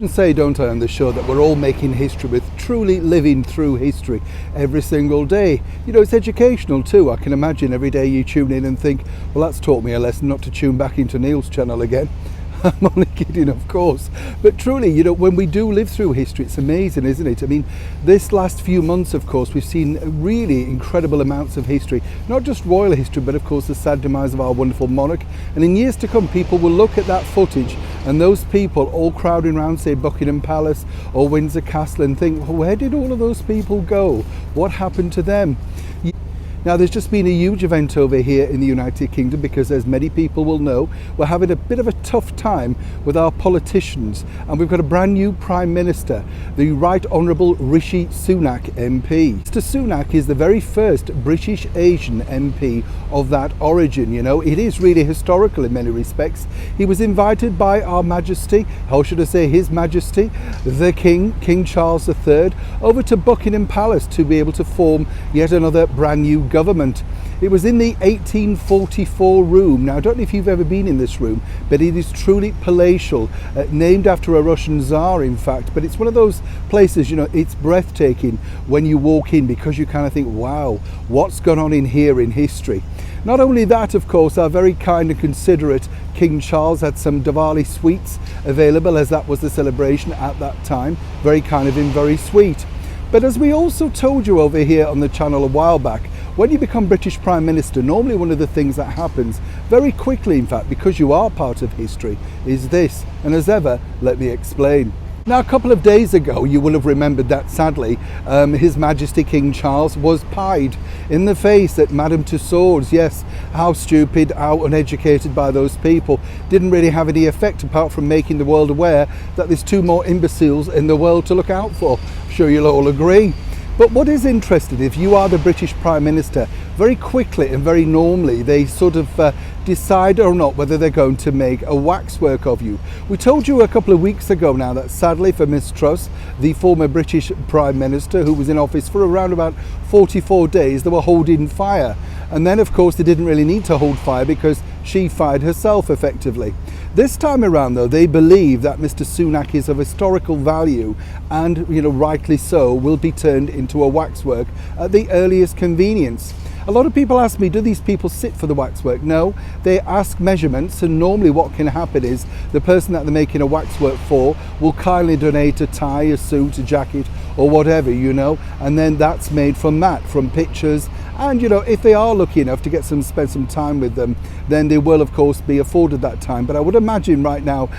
And say, don't I, on the show that we're all making history with truly living through history every single day. You know, it's educational too. I can imagine every day you tune in and think, well, that's taught me a lesson not to tune back into Neil's channel again. I'm only kidding, of course. But truly, you know, when we do live through history, it's amazing, isn't it? I mean, this last few months, of course, we've seen really incredible amounts of history, not just royal history, but of course the sad demise of our wonderful monarch. And in years to come, people will look at that footage and those people all crowding around, say, Buckingham Palace or Windsor Castle, and think, well, where did all of those people go? What happened to them? Now, there's just been a huge event over here in the United Kingdom because, as many people will know, we're having a bit of a tough time with our politicians, and we've got a brand new Prime Minister, the Right Honourable Rishi Sunak MP. Mr Sunak is the very first British Asian MP of that origin. You know, it is really historical in many respects. He was invited by Our Majesty, how should I say, His Majesty, the King Charles III, over to Buckingham Palace to be able to form yet another brand new government. It was in the 1844 room. Now, I don't know if you've ever been in this room, but it is truly palatial, named after a Russian Tsar, in fact. But it's one of those places, you know, it's breathtaking when you walk in because you kind of think, wow, what's gone on in here in history? Not only that, of course, our very kind and considerate King Charles had some Diwali sweets available, as that was the celebration at that time. Very kind of him, very sweet. But as we also told you over here on the channel a while back, when you become British Prime Minister, normally one of the things that happens very quickly, in fact, because you are part of history, is this. And as ever, let me explain. Now, a couple of days ago, you will have remembered that sadly, His Majesty King Charles was pied in the face at Madame Tussauds. Yes, how stupid, how uneducated by those people. Didn't really have any effect apart from making the world aware that there's two more imbeciles in the world to look out for. I'm sure you'll all agree. But what is interesting, if you are the British Prime Minister, very quickly and very normally they sort of decide or not whether they're going to make a waxwork of you. We told you a couple of weeks ago now that sadly for Miss Truss, the former British Prime Minister, who was in office for around about 44 days, they were holding fire. And then, of course, they didn't really need to hold fire because she fired herself effectively. This time around, though, they believe that Mr Sunak is of historical value and, you know, rightly so, will be turned into a waxwork at the earliest convenience. A lot of people ask me, do these people sit for the waxwork? No, they ask measurements, and normally what can happen is the person that they're making a waxwork for will kindly donate a tie, a suit, a jacket, or whatever, you know, and then that's made from that, from pictures. And, you know, if they are lucky enough to spend some time with them, then they will, of course, be afforded that time. But I would imagine right now,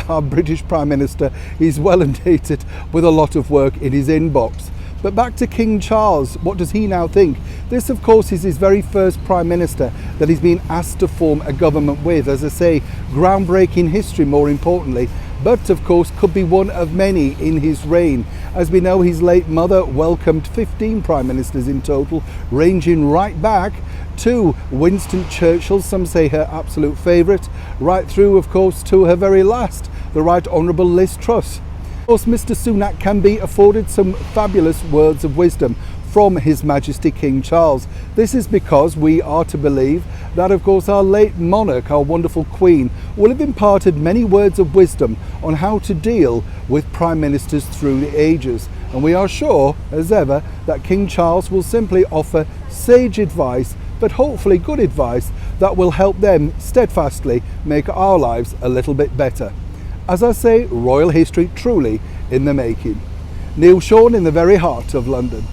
our British Prime Minister is well inundated with a lot of work in his inbox. But back to King Charles, what does he now think? This, of course, is his very first Prime Minister that he's been asked to form a government with. As I say, groundbreaking history, more importantly, but of course could be one of many in his reign. As we know, his late mother welcomed 15 Prime Ministers in total, ranging right back to Winston Churchill, some say her absolute favourite, right through, of course, to her very last, the Right Honourable Liz Truss. Of course, Mr Sunak can be afforded some fabulous words of wisdom from His Majesty King Charles. This is because we are to believe that, of course, our late monarch, our wonderful Queen, will have imparted many words of wisdom on how to deal with Prime Ministers through the ages. And we are sure, as ever, that King Charles will simply offer sage advice, but hopefully good advice that will help them steadfastly make our lives a little bit better. As I say, royal history truly in the making. Neil Sean in the very heart of London.